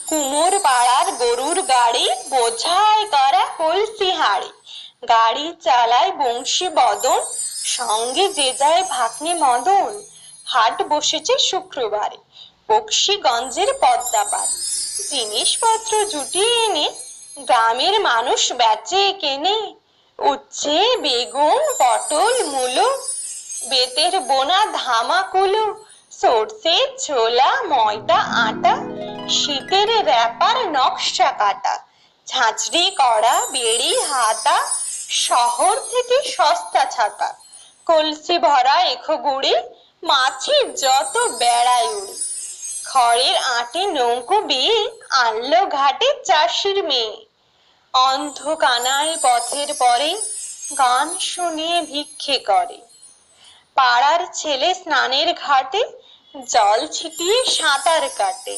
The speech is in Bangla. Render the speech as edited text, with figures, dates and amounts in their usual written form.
কুমোর পাড়ার গরুর গাড়ি বোঝাই করা কলসি হাড়ি, গাড়ি চালায় বংশী বদন, সঙ্গে যে যায় ভাগ্নে মদন। হাট বসেছে শুক্রবারে, বক্সিগঞ্জের পদ্মাপাড়, জিনিসপত্র জুটিয়ে এনে গ্রামের মানুষ বেচে কেনে। উচ্ছে বেগুন পটল মূলো, বেতের বোনা ধামা কুলো, সর্ষে ছোলা ময়দা আটা, শীতের র্যাপার নকশা কাটা, ঝাঁঝরি কড়া বেড়ি হাতা, শহর থেকে সস্তা ছাতা। কলসি ভরা এখো গুড়ি, মাছের যত বেড়ায় উড়ি। খড়ের আঁটে নৌকো বিয়ে আনলো ঘাটে চাষির মেয়ে। অন্ধ কানায় পথের পরে গান শুনিয়ে ভিক্ষে করে। পাড়ার ছেলে স্নানের ঘাটে জল ছিটিয়ে সাঁতার কাটে।